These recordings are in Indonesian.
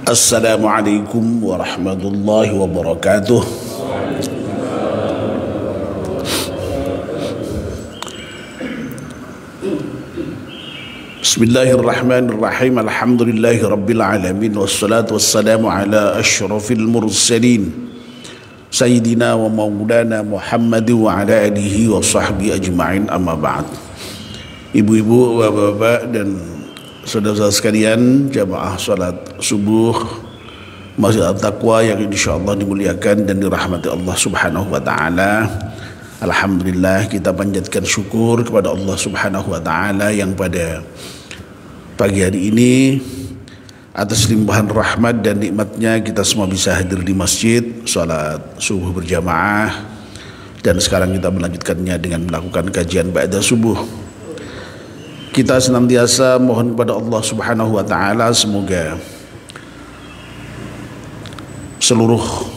Assalamualaikum warahmatullahi wabarakatuh. Bismillahirrahmanirrahim. Alhamdulillahi rabbil alamin. Wassalatu wassalamu ala asyrafil mursalin Sayyidina wa maulana Muhammad wa ala alihi wa sahbihi ajma'in, amma ba'd. Ibu-ibu, bapak-bapak dan saudara-saudara sekalian, jamaah salat subuh Masjid At-Taqwa yang insyaallah dimuliakan dan dirahmati Allah Subhanahu wa taala. Alhamdulillah, kita panjatkan syukur kepada Allah Subhanahu wa taala yang pada pagi hari ini atas limpahan rahmat dan nikmatnya kita semua bisa hadir di masjid salat subuh berjamaah, dan sekarang kita melanjutkannya dengan melakukan kajian ba'da subuh. Kita senantiasa mohon kepada Allah Subhanahu wa taala semoga seluruh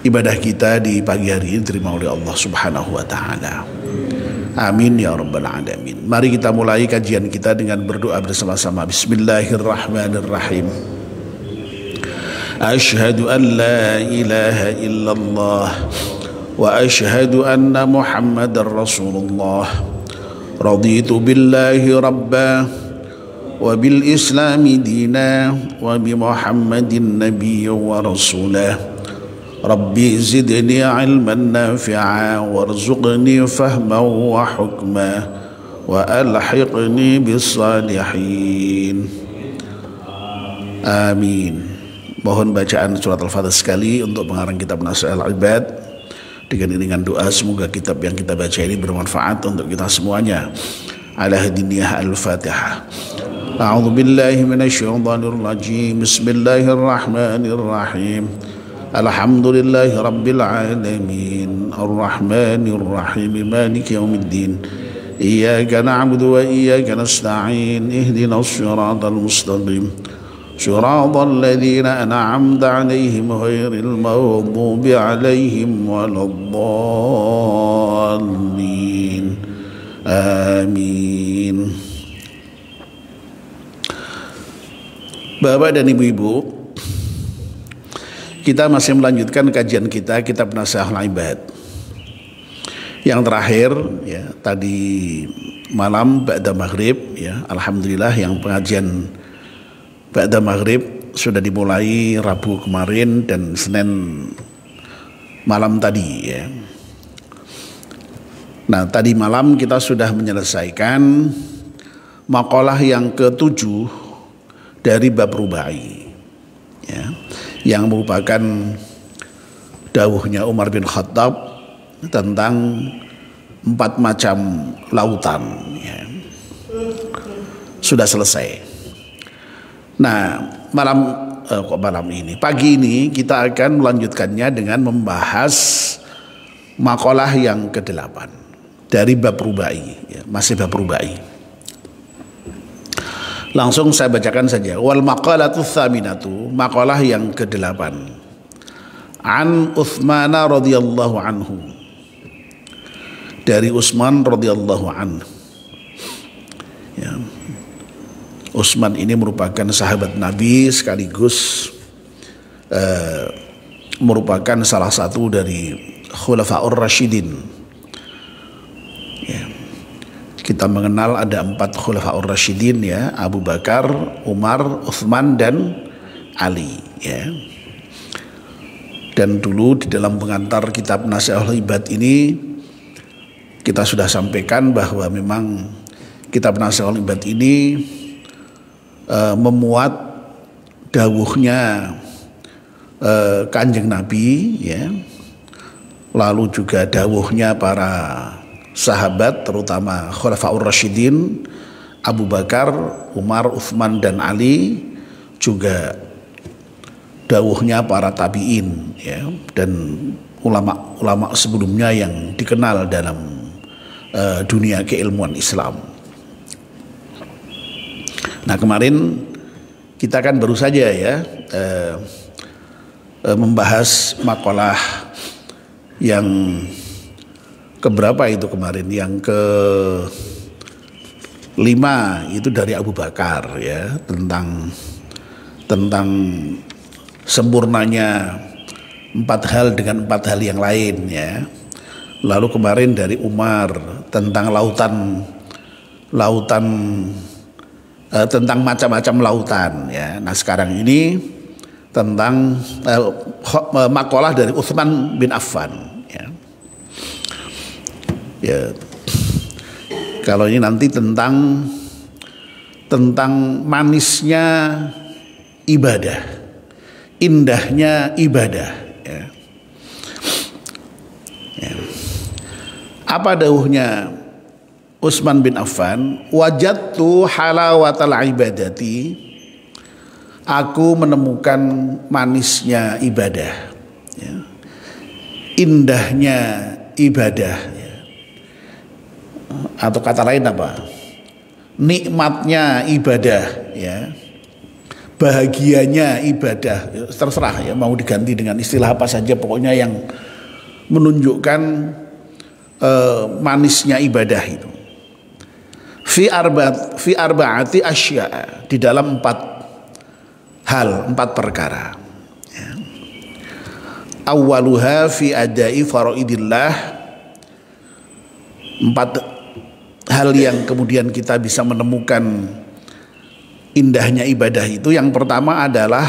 ibadah kita di pagi hari ini diterima oleh Allah Subhanahu wa taala. Amin ya rabbal alamin. Mari kita mulai kajian kita dengan berdoa bersama-sama. Bismillahirrahmanirrahim. Asyhadu an la ilaha illallah wa asyhadu anna Muhammadar Rasulullah. Raditu billahi rabba wa bil islami dina wa bi Muhammadin nabiyya wa rasulah. Rabbi zidni ilman nafi'a warzuqni fahman wa hukma wa alhiqni bis salihin. Amin. Mohon bacaan surat Al-Fatihah sekali untuk pengarang kitab Nasihul Ibad. Dengan iringan doa semoga kitab yang kita baca ini bermanfaat untuk kita semuanya. Ala hadiniyah Al-Fatihah. A'udzu billahi minasyaitonir rajim. Bismillahirrahmanirrahim. Alhamdulillahi rabbil alamin. Arrahmanir rahim. Maliki yaumiddin. Iyyaka na'budu wa iyyaka nasta'in. Ihdinas siratal mustaqim. صراط الذين أنعمت عليهم غير المغضوب عليهم ولا الضالين. آمين. Bapak dan ibu-ibu, kita masih melanjutkan kajian kita kitab Nasihul Ibad. Yang terakhir ya, tadi malam ba'da maghrib ya, alhamdulillah yang pengajian ba'da maghrib sudah dimulai Rabu kemarin dan Senin malam tadi ya. Nah, tadi malam kita sudah menyelesaikan makalah yang ke-7 dari bab rubai ya, yang merupakan dawuhnya Umar bin Khattab tentang 4 macam lautan ya. Sudah selesai. Nah, pagi ini kita akan melanjutkannya dengan membahas makalah yang ke-8 dari bab rubai ya, masih bab rubai. Langsung saya bacakan saja. Wal maqalatu tsaminatu, makalah yang ke-8. An Utsman radhiyallahu anhu. Dari Utsman radhiyallahu anhu. Ya. Utsman ini merupakan sahabat Nabi sekaligus merupakan salah satu dari Khulafaur Rasyidin. Ya. Kita mengenal ada 4 Khulafaur Rasyidin ya, Abu Bakar, Umar, Utsman dan Ali ya. Dan dulu di dalam pengantar kitab Nasihul Ibad ini kita sudah sampaikan bahwa memang kitab Nasihul Ibad ini memuat dawuhnya Kanjeng Nabi ya, lalu juga dawuhnya para sahabat terutama Khulafaur Rasyidin Abu Bakar, Umar, Utsman dan Ali, juga dawuhnya para tabi'in ya, dan ulama-ulama sebelumnya yang dikenal dalam dunia keilmuan Islam. Nah, kemarin kita kan baru saja ya membahas makalah yang keberapa itu kemarin, yang 5 itu dari Abu Bakar ya, tentang sempurnanya 4 hal dengan 4 hal yang lain ya. Lalu kemarin dari Umar tentang lautan tentang macam-macam lautan ya. Nah sekarang ini tentang makalah dari Utsman bin Affan ya. Ya. Kalau ini nanti tentang manisnya ibadah, indahnya ibadah ya. Ya. Apa dawuhnya Utsman bin Affan? Wajadtu halawatal ibadati, aku menemukan manisnya ibadah ya. Indahnya ibadah ya. Atau kata lain apa? Nikmatnya ibadah ya. Bahagianya ibadah, terserah ya mau diganti dengan istilah apa saja, pokoknya yang menunjukkan manisnya ibadah itu. Fi arba'ati asya, di dalam 4 perkara ya. Awwaluha fi adai faraidillah, 4 hal yang kemudian kita bisa menemukan indahnya ibadah itu. Yang pertama adalah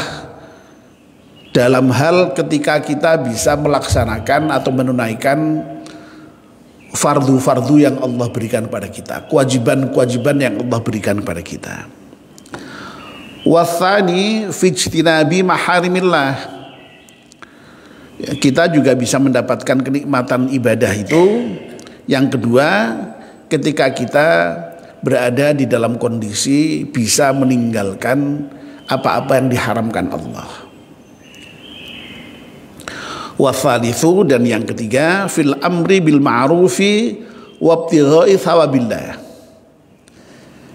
dalam hal ketika kita bisa melaksanakan atau menunaikan fardu-fardu yang Allah berikan pada kita, kewajiban-kewajiban yang Allah berikan pada kita. Wathani fi ijtinabi maharimillah, kita juga bisa mendapatkan kenikmatan ibadah itu. Yang kedua, ketika kita berada di dalam kondisi bisa meninggalkan apa-apa yang diharamkan Allah. Wa tsalitsu, dan yang ketiga, fil amri bil ma'rufi wabtigha'i thawabillah.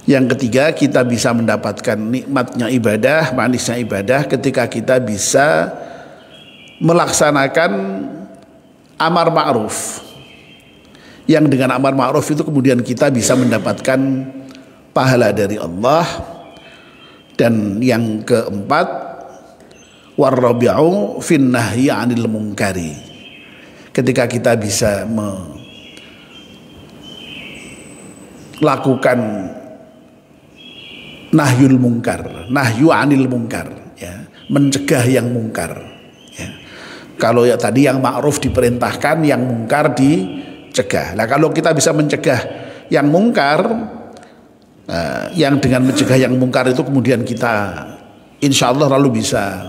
Yang ketiga, kita bisa mendapatkan nikmatnya ibadah, manisnya ibadah ketika kita bisa melaksanakan amar ma'ruf. Yang dengan amar ma'ruf itu kemudian kita bisa mendapatkan pahala dari Allah. Dan yang keempat, warrabi'u fin nahyi 'anil munkari, ketika kita bisa melakukan nahyul munkar, nahyu 'anil munkar ya, mencegah yang mungkar ya. Kalau ya tadi yang ma'ruf diperintahkan, yang mungkar dicegah. Nah kalau kita bisa mencegah yang mungkar, yang dengan mencegah yang mungkar itu kemudian kita insya Allah lalu bisa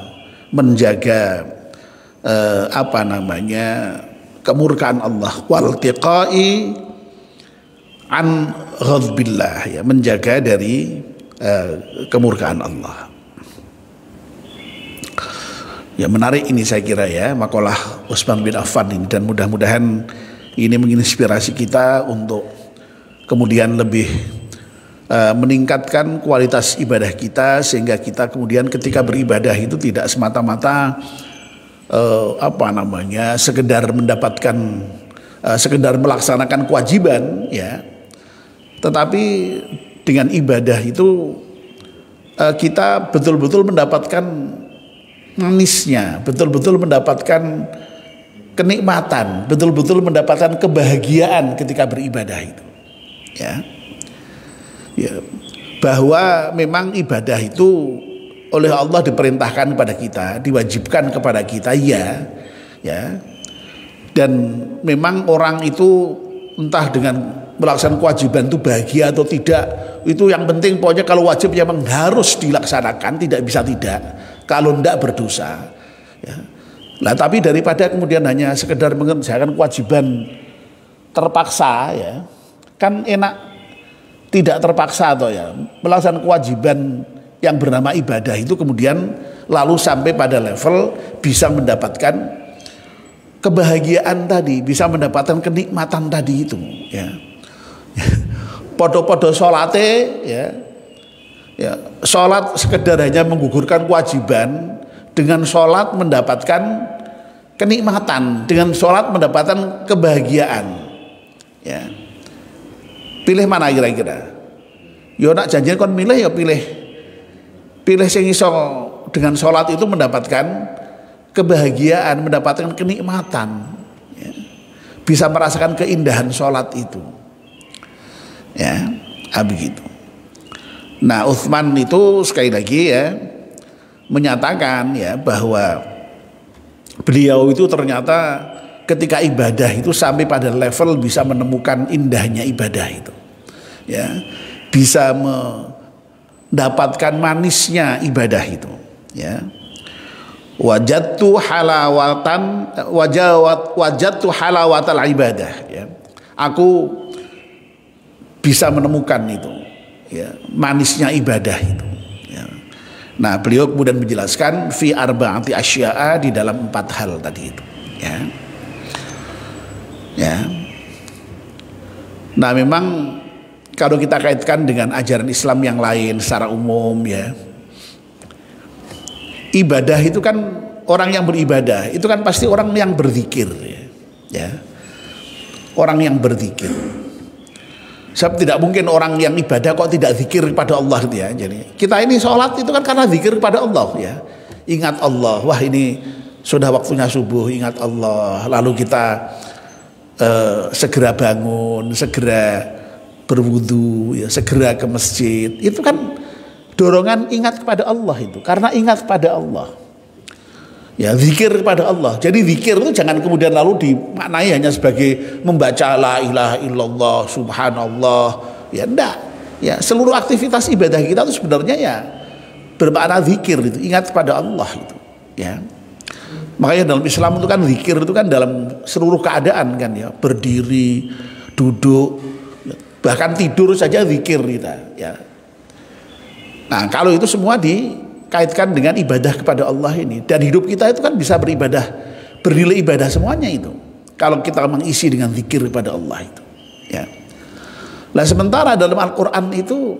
menjaga kemurkaan Allah, wal tiqai an ghadbillah ya, menjaga dari kemurkaan Allah. Ya menarik ini saya kira ya, makalah Utsman bin Affan ini, dan mudah-mudahan ini menginspirasi kita untuk kemudian lebih meningkatkan kualitas ibadah kita, sehingga kita kemudian ketika beribadah itu tidak semata-mata sekedar mendapatkan sekedar melaksanakan kewajiban ya, tetapi dengan ibadah itu kita betul-betul mendapatkan manisnya, betul-betul mendapatkan kenikmatan, betul-betul mendapatkan kebahagiaan ketika beribadah itu ya. Ya, bahwa memang ibadah itu oleh Allah diperintahkan kepada kita, diwajibkan kepada kita ya. Dan memang orang itu entah dengan melaksanakan kewajiban itu bahagia atau tidak, itu yang penting pokoknya kalau wajib ya memang harus dilaksanakan, tidak bisa tidak, kalau tidak berdosa ya. Nah tapi daripada kemudian hanya sekedar mengerjakan kewajiban terpaksa ya, kan enak tidak terpaksa atau ya melaksanakan kewajiban yang bernama ibadah itu kemudian lalu sampai pada level bisa mendapatkan kebahagiaan tadi, bisa mendapatkan kenikmatan tadi itu ya. Podo-podo sholate ya, sholat sekedar hanya menggugurkan kewajiban, dengan sholat mendapatkan kenikmatan, dengan sholat mendapatkan kebahagiaan ya. Pilih mana kira-kira? Ya nak janjian kon milih ya pilih sing iso dengan sholat itu mendapatkan kebahagiaan, mendapatkan kenikmatan, ya. Bisa merasakan keindahan sholat itu, ya, begitu. Nah, Utsman itu sekali lagi ya menyatakan ya bahwa beliau itu ternyata ketika ibadah itu sampai pada level bisa menemukan indahnya ibadah itu, ya, bisa mendapatkan manisnya ibadah itu, ya. Wajadtu halawatal ibadah, ya. Aku bisa menemukan itu, ya, manisnya ibadah itu, ya. Nah, beliau kemudian menjelaskan fi arba'ati asya'a, di dalam 4 hal tadi itu, ya. Ya. Nah, memang kalau kita kaitkan dengan ajaran Islam yang lain secara umum, ya, ibadah itu kan, orang yang beribadah itu kan pasti orang yang berzikir, ya. Orang yang berzikir. Sebab tidak mungkin orang yang ibadah kok tidak zikir kepada Allah gitu, ya. Jadi kita ini sholat itu kan karena zikir kepada Allah, ya. Ingat Allah, wah ini sudah waktunya subuh, ingat Allah. Lalu kita segera bangun, segera berwudu, ya, segera ke masjid. Itu kan dorongan ingat kepada Allah itu, karena ingat kepada Allah, ya, zikir kepada Allah. Jadi zikir itu jangan kemudian lalu dimaknai hanya sebagai membaca la ilaha illallah subhanallah, ya, enggak, ya, seluruh aktivitas ibadah kita itu sebenarnya ya bermakna zikir itu, ingat kepada Allah itu, ya. Makanya dalam Islam itu kan zikir itu kan dalam seluruh keadaan kan, ya, berdiri, duduk, bahkan tidur saja zikir kita, ya. Nah, kalau itu semua dikaitkan dengan ibadah kepada Allah ini, dan hidup kita itu kan bisa beribadah, bernilai ibadah semuanya itu, kalau kita mengisi dengan zikir kepada Allah itu, ya. Nah, sementara dalam Al-Quran itu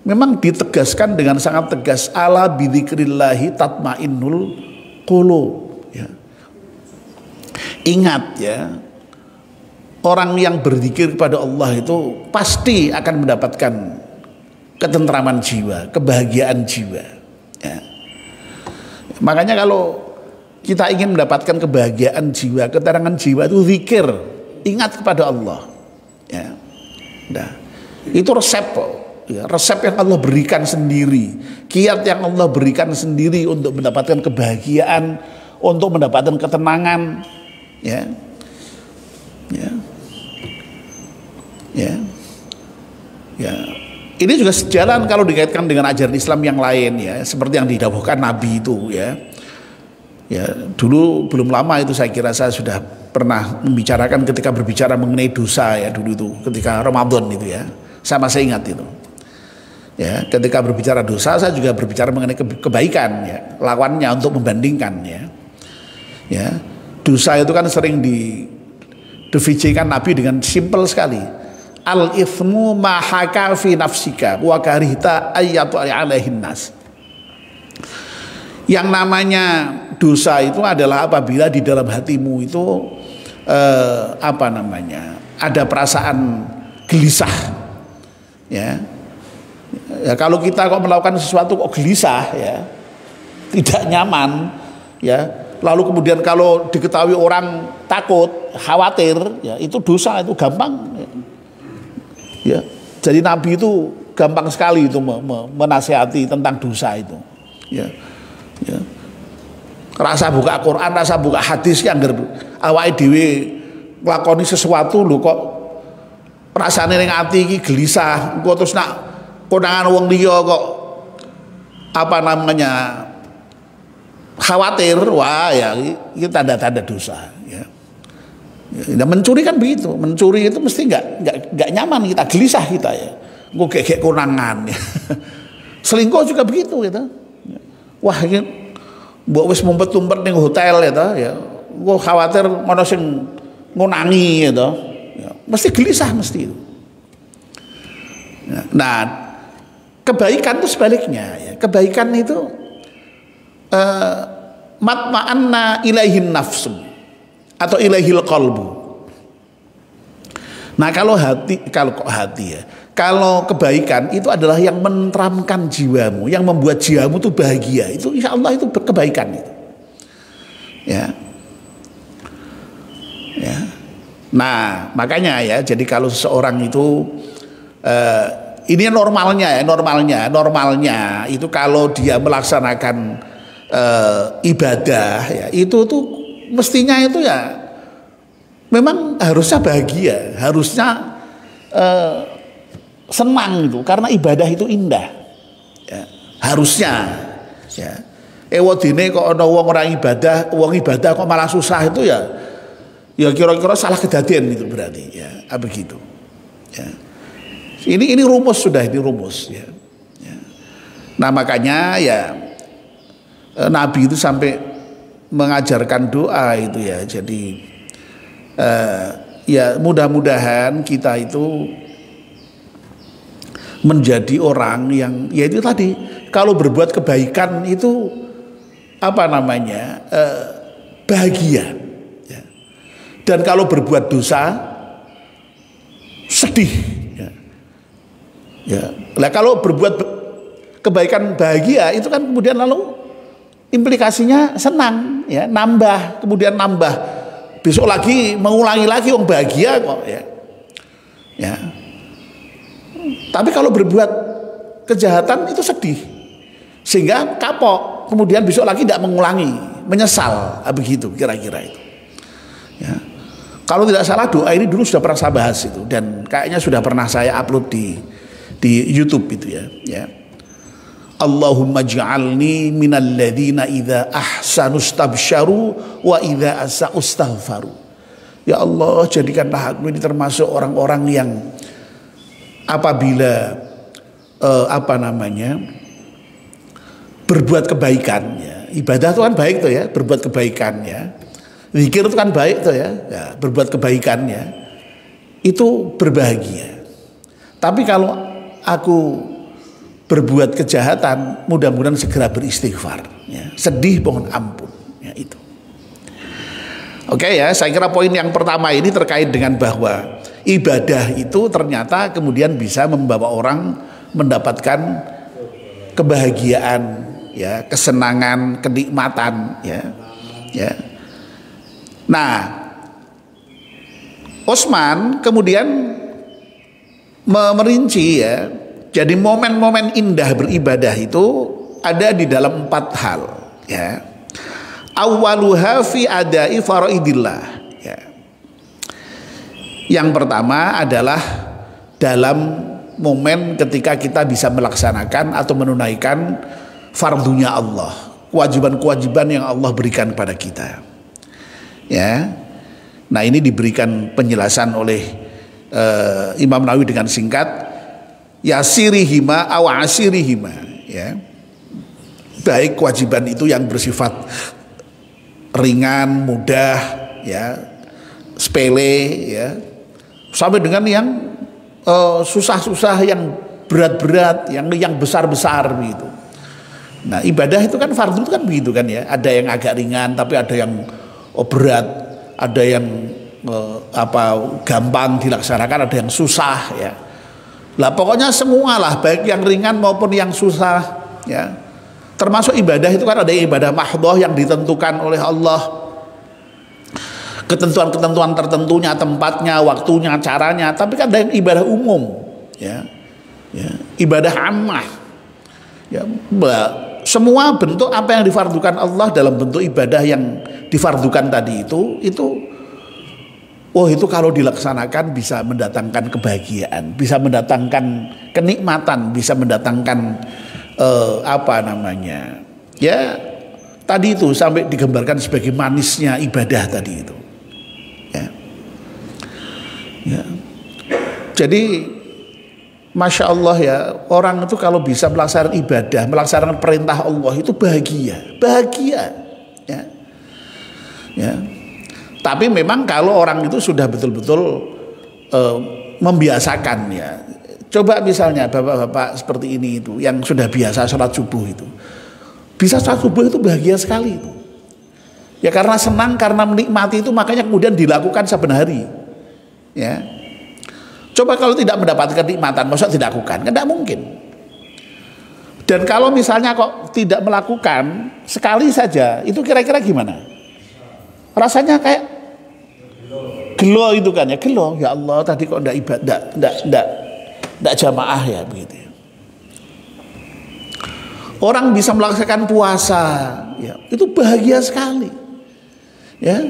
memang ditegaskan dengan sangat tegas, ala bidzikrillahi tatmainnul qulub, ya. Ingat, ya, orang yang berzikir kepada Allah itu pasti akan mendapatkan ketentraman jiwa, kebahagiaan jiwa, ya. Makanya kalau kita ingin mendapatkan kebahagiaan jiwa, ketenangan jiwa itu zikir, ingat kepada Allah, ya. Nah, itu resep, ya, resep yang Allah berikan sendiri, kiat yang Allah berikan sendiri untuk mendapatkan kebahagiaan, untuk mendapatkan ketenangan, ya, ya. Ya, ya. Ini juga sejalan kalau dikaitkan dengan ajaran Islam yang lain, ya, seperti yang didawuhkan Nabi itu, ya. Ya, dulu belum lama itu saya kira saya sudah pernah membicarakan ketika berbicara mengenai dosa, ya, dulu itu ketika Ramadan itu, ya. Saya masih ingat itu. Ya, ketika berbicara dosa saya juga berbicara mengenai kebaikan, ya, lawannya untuk membandingkan, ya. Ya, dosa itu kan sering didefinisikan Nabi dengan simpel sekali. Al-ithmu ma haka fi nafsika wa karihta ayyatu alaihin nas. Yang namanya dosa itu adalah apabila di dalam hatimu itu apa namanya, ada perasaan gelisah, ya. Ya, kalau kita kok melakukan sesuatu kok gelisah, ya, tidak nyaman, ya, lalu kemudian kalau diketahui orang takut, khawatir, ya, itu dosa, itu gampang, ya. Ya, jadi Nabi itu gampang sekali itu menasihati tentang dosa itu, ya, ya. Rasa buka Quran, rasa buka hadis yang awake dhewe nglakoni sesuatu lho kok rasane ning ati iki gelisah, engko terus nak konangan wong liya kok apa namanya khawatir, wah, ya, itu tanda-tanda dosa, ya. Ya, mencuri kan begitu, mencuri itu mesti nggak nyaman kita, gelisah kita, ya. Gue kayak konangan, ya. Selingkuh juga begitu, gitu. Wah, ini mbok wis mumpet-mumpet ning hotel, ya. Gue khawatir mana sing ngonangi, gitu. Ya, mesti gelisah mesti itu. Nah, kebaikan itu sebaliknya, ya. Kebaikan itu matma'anna ilaihin nafsu atau ilaihil qalbu. Nah, kalau hati, ya, Kalau kebaikan itu adalah yang menenteramkan jiwamu, yang membuat jiwamu itu bahagia. Itu insya Allah itu kebaikan itu. Ya. Ya. Nah, makanya ya, jadi kalau seseorang itu ini normalnya itu kalau dia melaksanakan ibadah ya, itu tuh mestinya itu ya memang harusnya bahagia, harusnya senang itu karena ibadah itu indah. Ya, harusnya ya. Wadine kok ana wong ora ibadah, wong ibadah kok malah susah itu ya kira-kira salah kejadian itu berarti ya, begitu. Ya. Ini rumus sudah, ini rumus ya. Ya. Nah, makanya ya Nabi itu sampai mengajarkan doa itu ya. Jadi ya mudah-mudahan kita itu menjadi orang yang ya itu tadi, kalau berbuat kebaikan itu apa namanya bahagia ya. Dan kalau berbuat dosa sedih ya. Ya. Nah, kalau berbuat kebaikan bahagia itu kan kemudian lalu implikasinya senang ya, nambah, kemudian nambah, besok lagi mengulangi lagi, wong bahagia kok ya. Ya. Tapi kalau berbuat kejahatan itu sedih, sehingga kapok, kemudian besok lagi tidak mengulangi, menyesal, begitu kira-kira itu. Ya. Kalau tidak salah doa ini dulu sudah pernah saya bahas itu, dan kayaknya sudah pernah saya upload di YouTube itu ya. Ya. Allahumma ja'alni minal ladzina idza ahsanu stabsyaru wa idza asa'u staghfaru. Ya Allah, jadikanlah aku ini termasuk orang-orang yang apabila berbuat kebaikan ya. Ibadah itu kan baik tuh ya, berbuat kebaikan ya. Zikir itu kan baik tuh ya, berbuat kebaikan ya. Itu berbahagia. Tapi kalau aku berbuat kejahatan, mudah-mudahan segera beristighfar ya. Sedih mohon ampun ya, itu. Oke ya, saya kira poin yang pertama ini terkait dengan bahwa ibadah itu ternyata kemudian bisa membawa orang mendapatkan kebahagiaan ya, kesenangan, kenikmatan ya. Ya. Nah, Utsman kemudian merinci ya. Jadi momen-momen indah beribadah itu ada di dalam 4 hal ya. Awwaluha fi adai faraidillah ya. Yang pertama adalah dalam momen ketika kita bisa melaksanakan atau menunaikan fardunya Allah, kewajiban-kewajiban yang Allah berikan kepada kita. Ya. Nah, ini diberikan penjelasan oleh Imam Nawawi dengan singkat, yasirihima aw asirihima ya. Baik kewajiban itu yang bersifat ringan, mudah ya, sepele ya, sampai dengan yang susah-susah, yang berat-berat, yang besar-besar begitu. Nah, ibadah itu kan fardu itu kan begitu kan ya. Ada yang agak ringan tapi ada yang berat, ada yang gampang dilaksanakan, ada yang susah ya. Lah pokoknya semualah, baik yang ringan maupun yang susah ya. Termasuk ibadah itu kan ada ibadah mahdhah yang ditentukan oleh Allah, ketentuan-ketentuan tertentunya, tempatnya, waktunya, caranya. Tapi kan ada yang ibadah umum ya, ya, ibadah ammah ya. Semua bentuk apa yang difardukan Allah dalam bentuk ibadah yang difardukan tadi itu itu kalau dilaksanakan bisa mendatangkan kebahagiaan, bisa mendatangkan kenikmatan, bisa mendatangkan ya tadi itu sampai digambarkan sebagai manisnya ibadah tadi itu ya. Ya. Jadi Masya Allah ya, orang itu kalau bisa melaksanakan ibadah, melaksanakan perintah Allah itu bahagia ya. Ya. Tapi memang kalau orang itu sudah betul-betul membiasakan ya. Coba misalnya bapak-bapak seperti ini itu yang sudah biasa sholat subuh itu, bisa sholat subuh itu bahagia sekali itu. Ya karena senang, karena menikmati itu, makanya kemudian dilakukan saben hari. Ya. Coba kalau tidak mendapatkan kenikmatan, masa tidak lakukan? Kan tidak mungkin. Dan kalau misalnya kok tidak melakukan sekali saja, itu kira-kira gimana? Rasanya kayak gelo itu kan ya, gelo. Ya Allah, tadi kok tidak jamaah ya begitu. Orang bisa melaksanakan puasa, ya, itu bahagia sekali. Ya.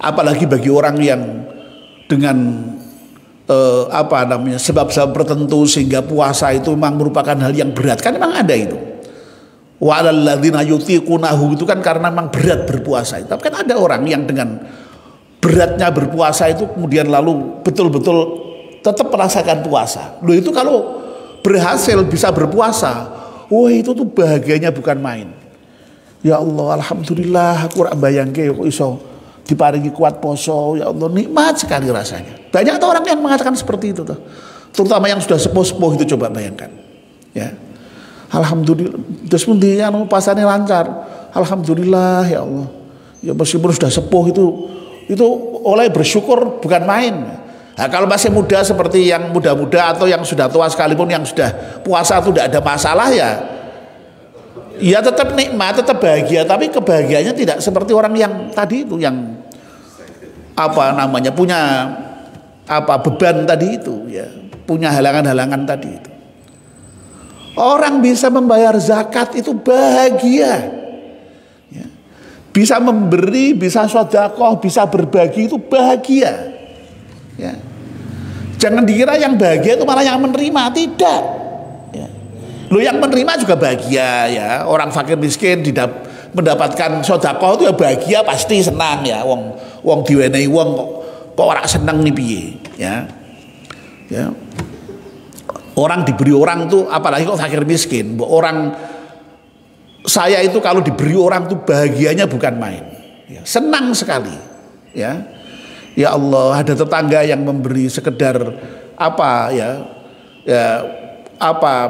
Apalagi bagi orang yang dengan sebab-sebab tertentu sehingga puasa itu memang merupakan hal yang berat, kan memang ada itu. Wa 'alal ladzina yutiqunahu itu kan karena memang berat berpuasa itu. Tapi kan ada orang yang dengan beratnya berpuasa itu kemudian lalu betul-betul tetap merasakan puasa. Loh, itu kalau berhasil bisa berpuasa, wah itu tuh bahagianya bukan main. Ya Allah, alhamdulillah aku ora bayangke kok iso diparingi kuat poso, ya Allah, nikmat sekali rasanya. Banyak tuh orang yang mengatakan seperti itu tuh. Terutama yang sudah sepuh-sepuh itu, coba bayangkan. Ya. Alhamdulillah, terus pun dia pasarnya lancar. Alhamdulillah ya Allah. Ya meskipun sudah sepuh itu oleh bersyukur bukan main. Nah, kalau masih muda seperti yang muda-muda atau yang sudah tua sekalipun yang sudah puasa itu tidak ada masalah ya tetap nikmat, tetap bahagia, tapi kebahagiaannya tidak seperti orang yang tadi itu, yang punya beban tadi itu, ya, punya halangan-halangan tadi itu. Orang bisa membayar zakat itu bahagia, ya. Bisa memberi, bisa sedekah, bisa berbagi itu bahagia, ya. Jangan dikira yang bahagia itu malah yang menerima, tidak. Lo yang menerima juga bahagia, ya. Orang fakir miskin mendapatkan sedekah itu ya bahagia, pasti senang, ya. Wong diwenehi wong kok ora seneng nih piye, ya. Ya. Orang diberi orang tuh, apalagi kok fakir miskin, saya itu kalau diberi orang tuh bahagianya bukan main, ya. Senang sekali, ya. Ya Allah, ada tetangga yang memberi sekedar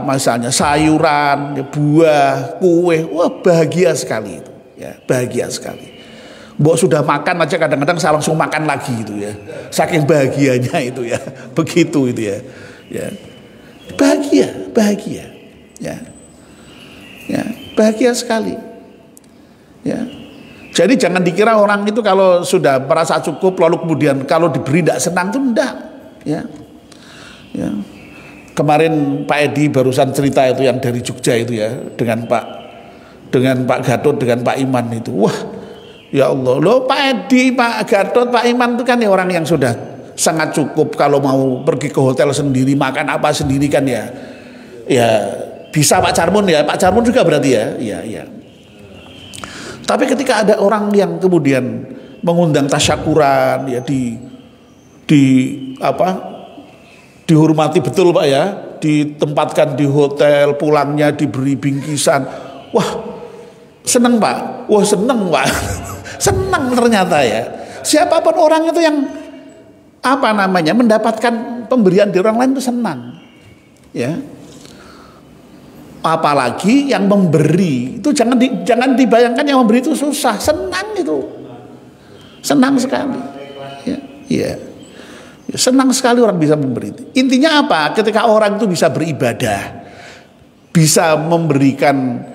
misalnya sayuran, buah, kue, wah bahagia sekali itu, ya, bahagia sekali. Mbok sudah makan aja kadang-kadang saya langsung makan lagi itu, ya, saking bahagianya itu, ya, begitu itu, ya, ya, bahagia, ya, ya, bahagia sekali, ya. Jadi jangan dikira orang itu kalau sudah merasa cukup lalu kemudian kalau diberi tidak senang, itu enggak, ya, ya. Kemarin Pak Edi barusan cerita itu yang dari Jogja itu, ya, dengan Pak Gatot dengan Pak Iman itu, wah ya Allah, loh Pak Edi, Pak Gatot, Pak Iman itu kan ya orang yang sudah sangat cukup, kalau mau pergi ke hotel sendiri, makan apa sendiri kan ya bisa. Pak Carmun juga berarti ya. Tapi ketika ada orang yang kemudian mengundang tasyakuran, ya, dihormati betul Pak, ya, ditempatkan di hotel, pulangnya diberi bingkisan, wah seneng Pak, seneng ternyata, ya. Siapapun orang itu yang mendapatkan pemberian dari orang lain itu senang, ya. Apalagi yang memberi itu jangan dibayangkan yang memberi itu susah, senang itu, senang sekali, ya. Senang sekali orang bisa memberi. Intinya apa? Ketika orang itu bisa beribadah, bisa memberikan,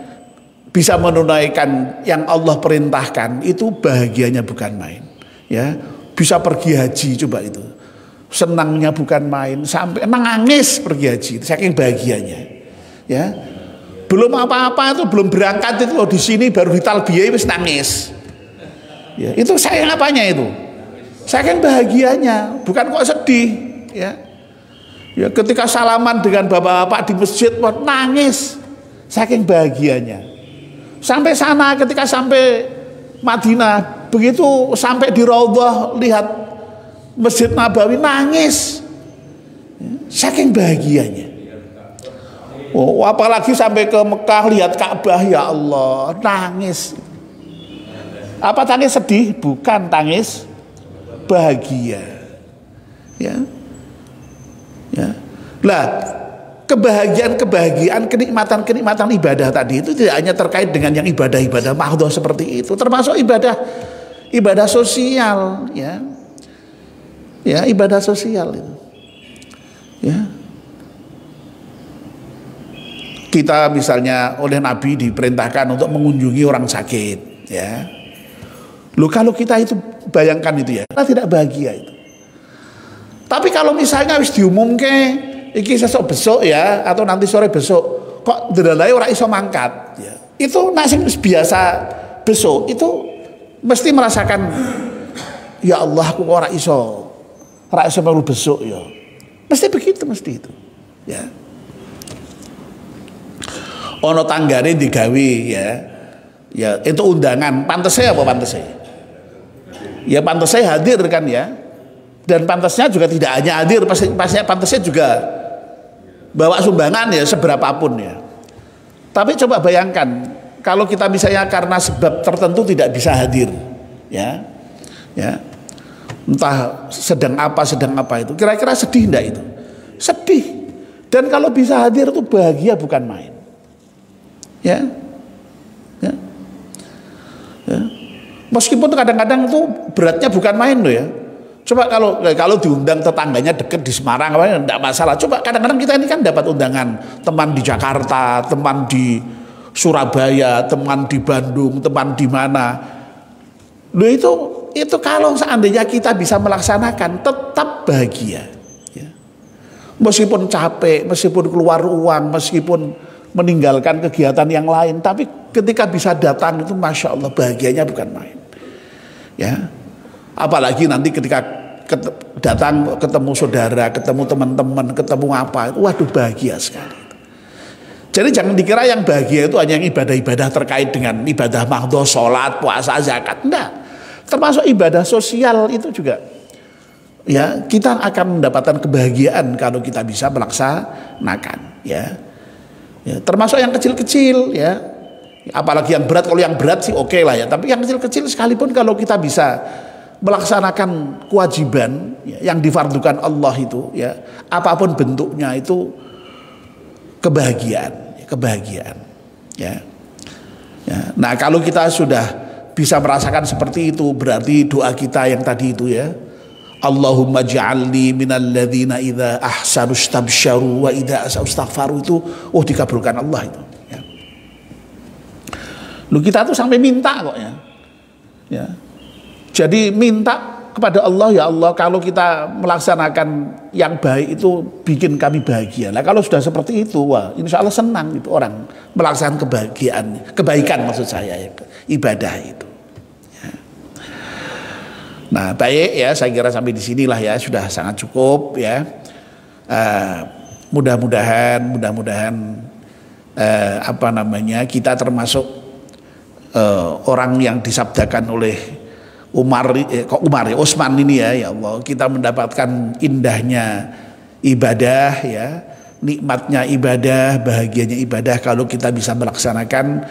bisa menunaikan yang Allah perintahkan, itu bahagianya bukan main, ya. Bisa pergi haji, coba itu, senangnya bukan main, sampai nangis pergi haji, saking bahagianya, ya. Belum apa-apa itu, belum berangkat itu, di sini baru ditalbiyah wis nangis, ya. Itu sayang apanya itu? Saking bahagianya, bukan kok sedih, ya. Ya, ketika salaman dengan bapak-bapak di masjid, nangis, saking bahagianya. Sampai sana, ketika sampai Madinah, begitu sampai di Raudhah lihat Masjid Nabawi, nangis, ya, saking bahagianya. Oh, apalagi sampai ke Mekah lihat Ka'bah, ya Allah, nangis. Apa tangis sedih? Bukan, tangis bahagia, ya, ya. Lah, kebahagiaan, kenikmatan ibadah tadi itu tidak hanya terkait dengan yang ibadah mahdhah seperti itu, termasuk ibadah sosial, ya, ya, ibadah sosial itu, Ya. Kita misalnya oleh Nabi diperintahkan untuk mengunjungi orang sakit, ya. Loh, kalau kita itu bayangkan itu ya, kita tidak bahagia itu. Tapi kalau misalnya wis diumumke iki sesuk besok ya, atau nanti sore besok, kok ndelalae ora iso mangkat, ya. Itu nek sing biasa besok itu mesti merasakan, ya Allah aku ora iso melu besok ya. Mesti begitu, mesti itu. Ya. Ono tanggane digawe ya. Ya, itu undangan, pantasnya apa pantasnya? Ya pantasnya hadir kan ya. Dan pantasnya juga tidak hanya hadir, pastinya pantasnya juga bawa sumbangan ya, seberapapun ya. Tapi coba bayangkan kalau kita misalnya karena sebab tertentu tidak bisa hadir, ya, ya, entah sedang apa itu, kira-kira sedih enggak itu? Sedih. Dan kalau bisa hadir itu bahagia bukan main, ya, ya, ya. Meskipun kadang-kadang itu beratnya bukan main loh ya. Coba kalau diundang tetangganya deket di Semarang apa enggak masalah. Coba kadang-kadang kita ini kan dapat undangan teman di Jakarta, teman di Surabaya, teman di Bandung, teman di mana. Loh itu kalau seandainya kita bisa melaksanakan tetap bahagia. Ya. Meskipun capek, meskipun keluar uang, meskipun meninggalkan kegiatan yang lain, tapi ketika bisa datang itu masya Allah bahagianya bukan main. Ya. Apalagi nanti ketika datang ketemu saudara, ketemu teman-teman, ketemu apa, waduh bahagia sekali. Jadi jangan dikira yang bahagia itu hanya yang ibadah-ibadah terkait dengan ibadah mahdhah, sholat, puasa, zakat. Enggak. Termasuk ibadah sosial itu juga. Ya, kita akan mendapatkan kebahagiaan kalau kita bisa melaksanakan. Ya, ya termasuk yang kecil-kecil ya. Apalagi yang berat, kalau yang berat sih oke lah ya. Tapi yang kecil-kecil sekalipun kalau kita bisa melaksanakan kewajiban ya, yang difardukan Allah itu ya, apapun bentuknya itu kebahagiaan ya. Ya. Nah kalau kita sudah bisa merasakan seperti itu, berarti doa kita yang tadi itu ya, Allahumma ja'alni minal ladzina idza ahsanu istabsyaru wa idza asa'u istaghfaru, itu dikabulkan Allah itu ya. Lu kita tuh sampai minta kok ya. Ya. Jadi minta kepada Allah, ya Allah kalau kita melaksanakan yang baik itu bikin kami bahagia. Nah kalau sudah seperti itu, wah insya Allah senang itu orang melaksanakan kebaikan maksud saya ya, ibadah itu. Ya. Nah baik ya, saya kira sampai di sinilah ya, sudah sangat cukup ya. Mudah-mudahan kita termasuk orang yang disabdakan oleh Utsman ini ya Allah, kita mendapatkan indahnya ibadah ya, nikmatnya ibadah, bahagianya ibadah kalau kita bisa melaksanakan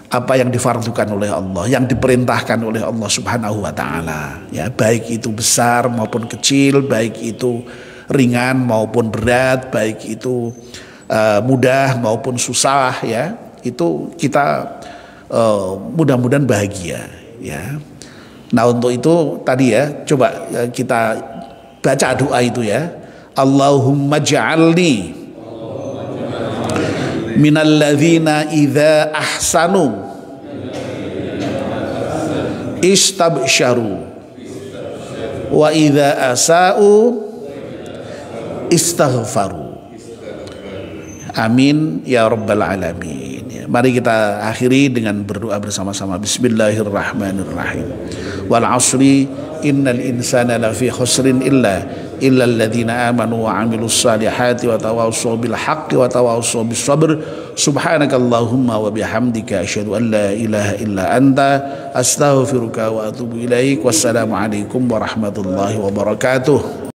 apa yang difardukan oleh Allah, yang diperintahkan oleh Allah Subhanahu wa taala ya, baik itu besar maupun kecil, baik itu ringan maupun berat, baik itu mudah maupun susah ya, itu kita mudah-mudahan bahagia ya. Nah untuk itu tadi ya, coba kita baca doa itu ya, Allahumma ja'alni minal ladzina idza ahsanu istabsyaru wa idza asa'u istaghfaru. Amin ya rabbal alamin. Mari kita akhiri dengan berdoa bersama-sama. Bismillahirrahmanirrahim. Wal 'ashri innal insana lafi khusrin illa alladziina amanu wa 'amilus salihati wa tawassaw bil haqqi wa tawassaw bis sabr. Subhanakallahumma wa bihamdika asyhadu an la ilaha illa anta astaghfiruka wa atubu ilaik. Wassalamu alaikum warahmatullahi wabarakatuh.